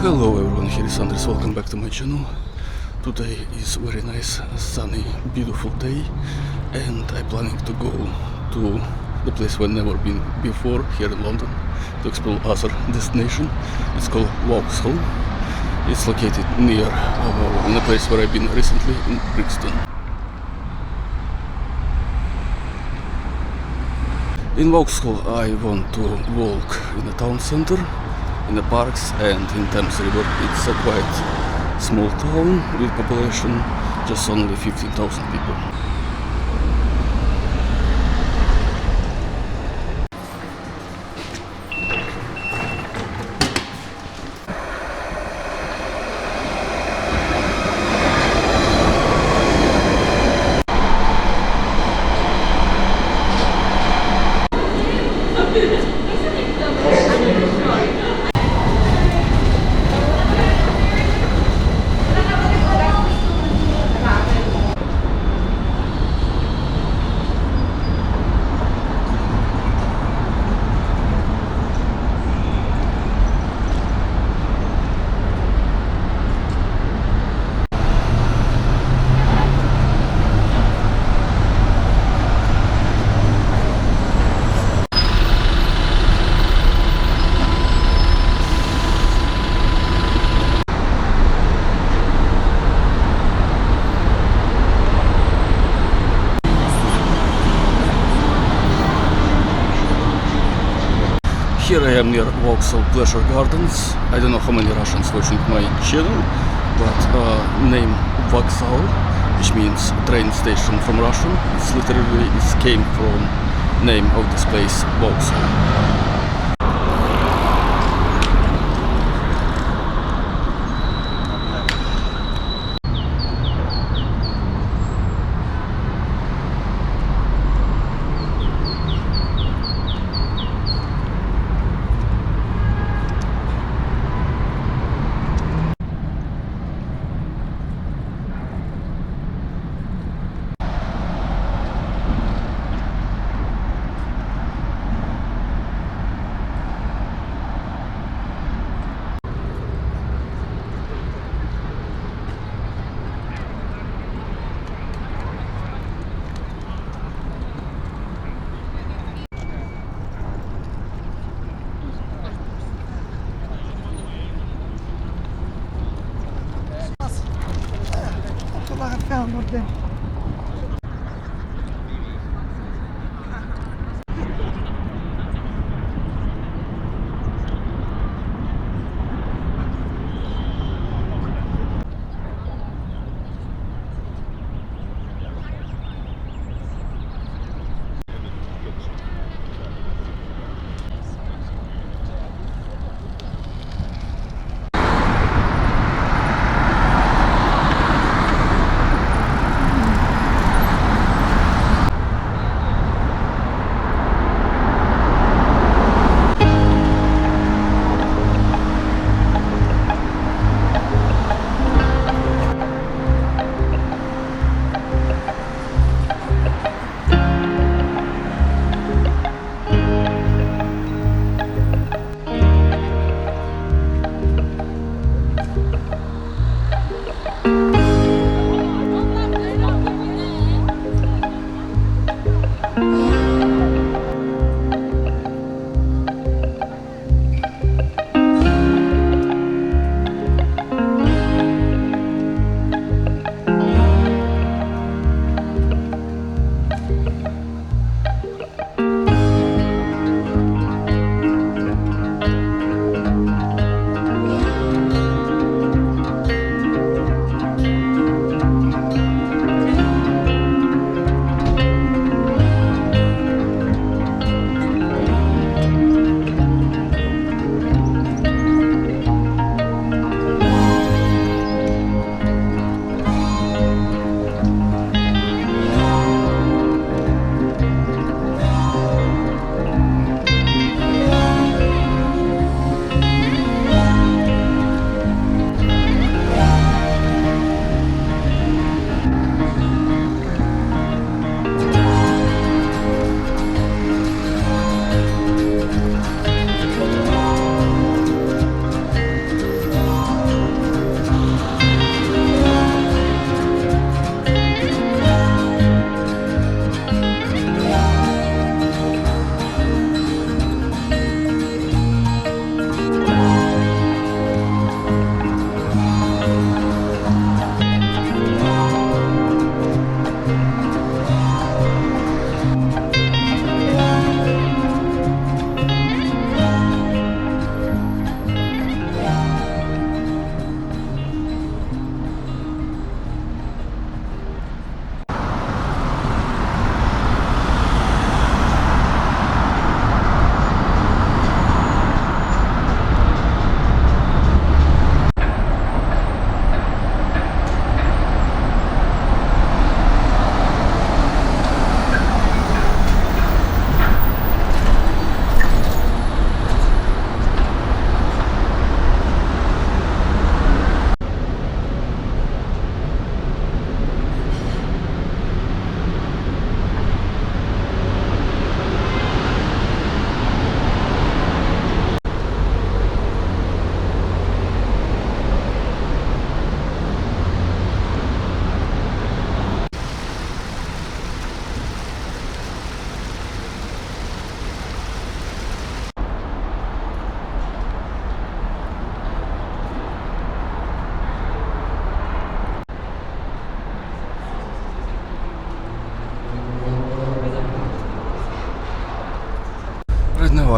Hello everyone, here is Andres, welcome back to my channel. Today is very nice, sunny, beautiful day, and I'm planning to go to the place where I've never been before here in London to explore other destination. It's called Vauxhall. It's located near in a place where I've been recently in Brixton. In Vauxhall I want to walk in the town center, in the parks and in Thames River. It's a quite small town with population just only 15,000 people. Here I am near Vauxhall Pleasure Gardens. I don't know how many Russians watching my channel, but name Vauxhall, which means train station from Russian, it's literally came from name of this place, Vauxhall.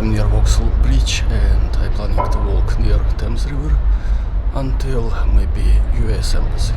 I'm near Vauxhall Bridge and I'm planning to walk near Thames River until maybe US Embassy.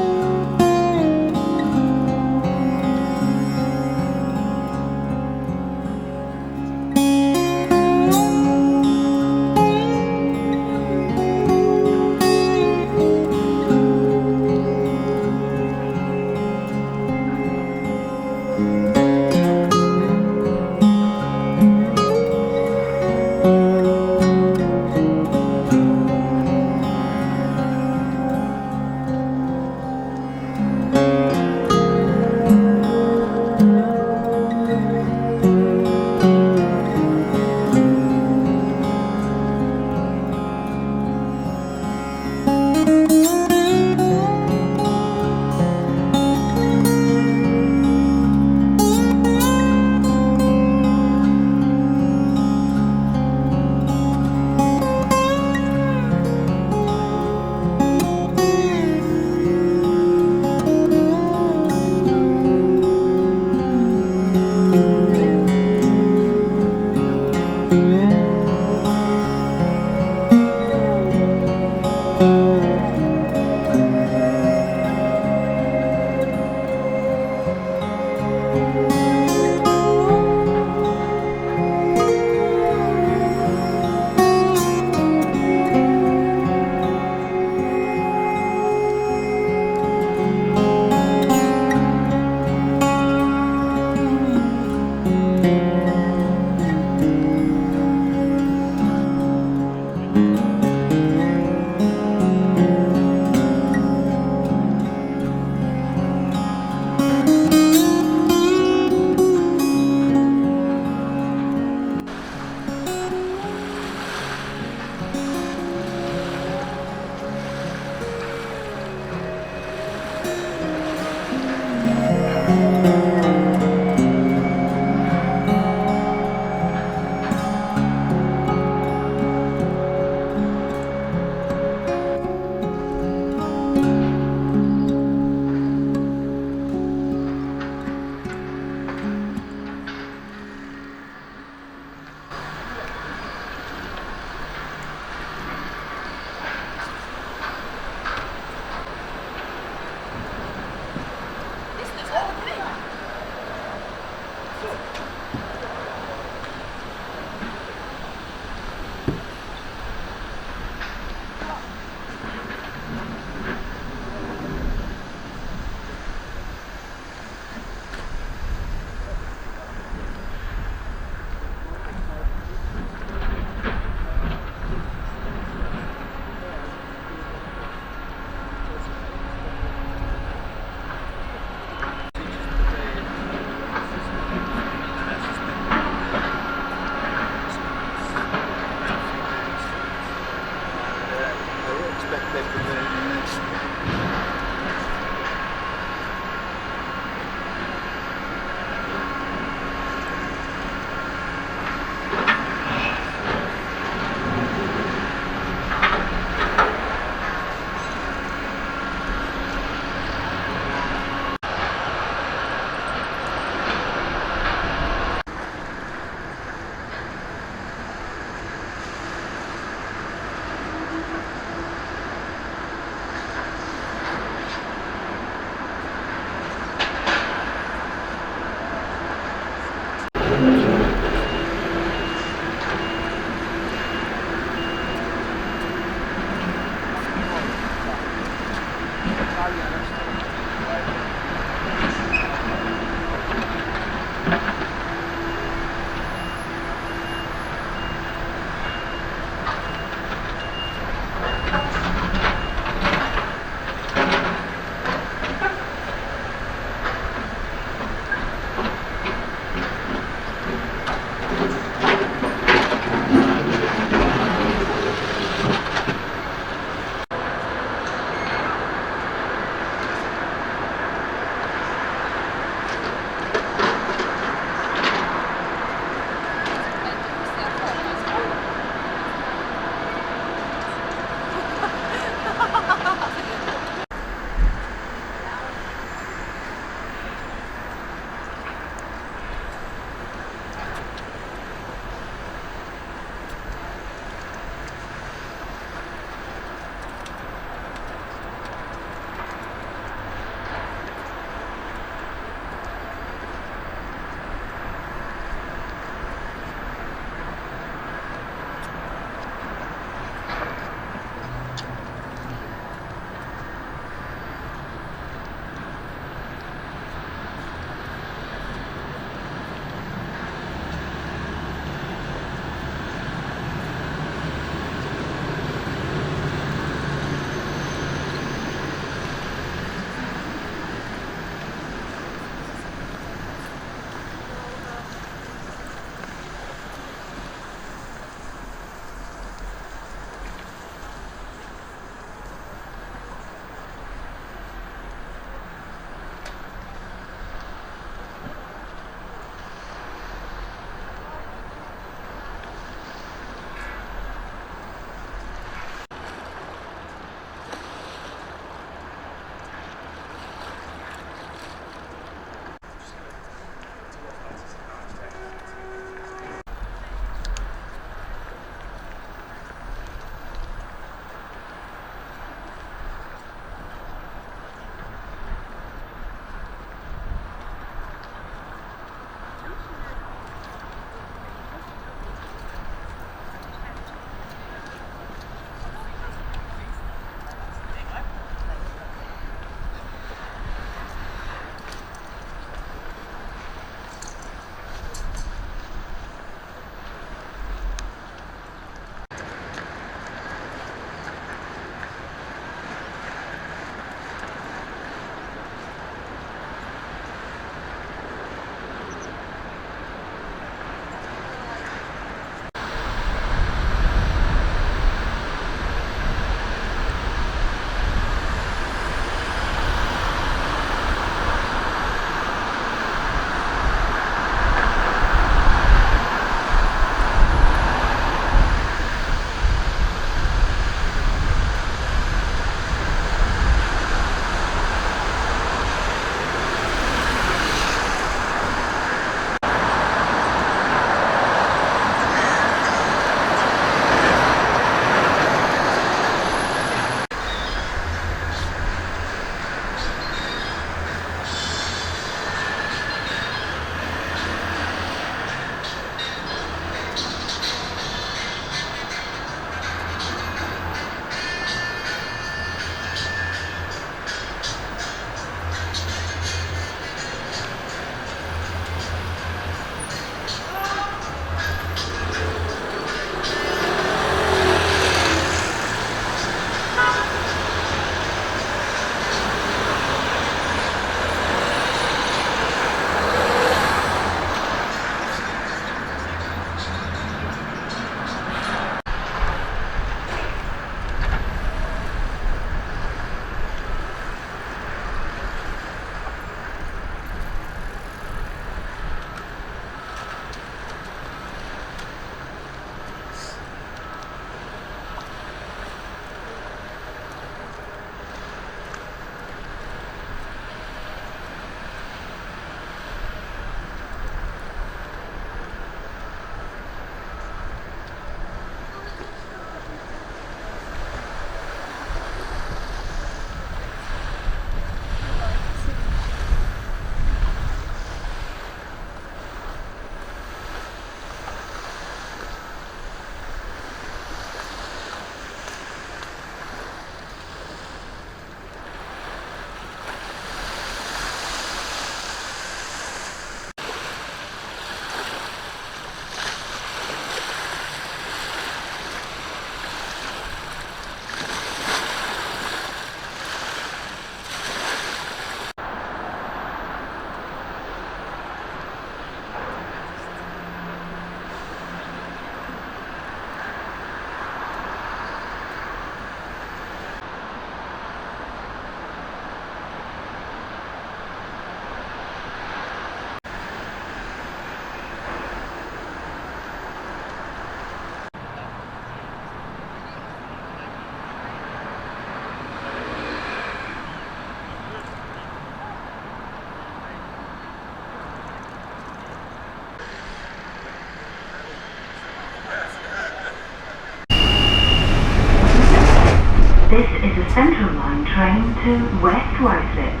This is a Central Line train to West Ruislip.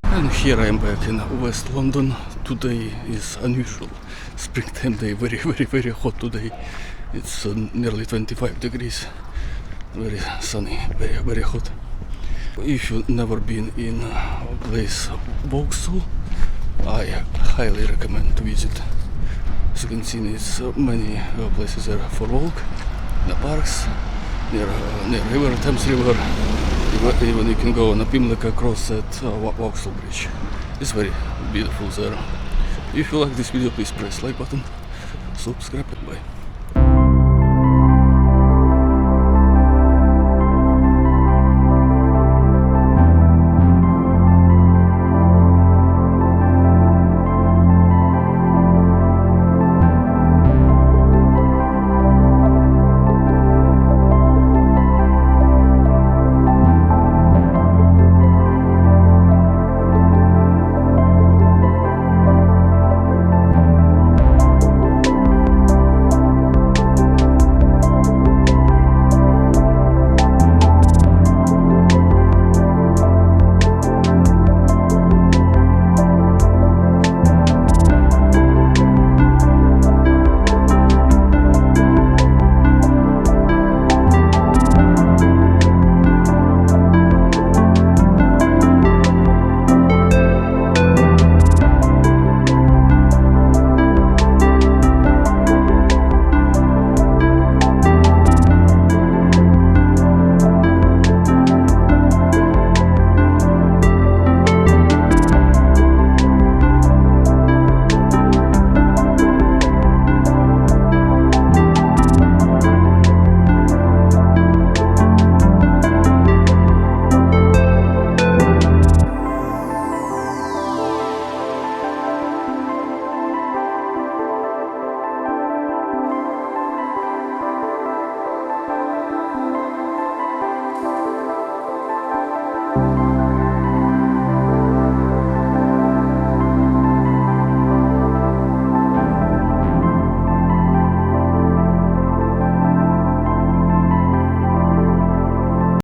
And here I am back in West London. Today is unusual. Springtime day, very hot today. It's nearly 25 degrees. Very sunny, very hot. If you've never been in a place Vauxhall, I highly recommend to visit. As you can see, there's many places there for walk, the parks, near river, Thames River. Even you can go on a Pimlico cross at Vauxhall Bridge. It's very beautiful there. If you like this video, please press like button, subscribe, and bye.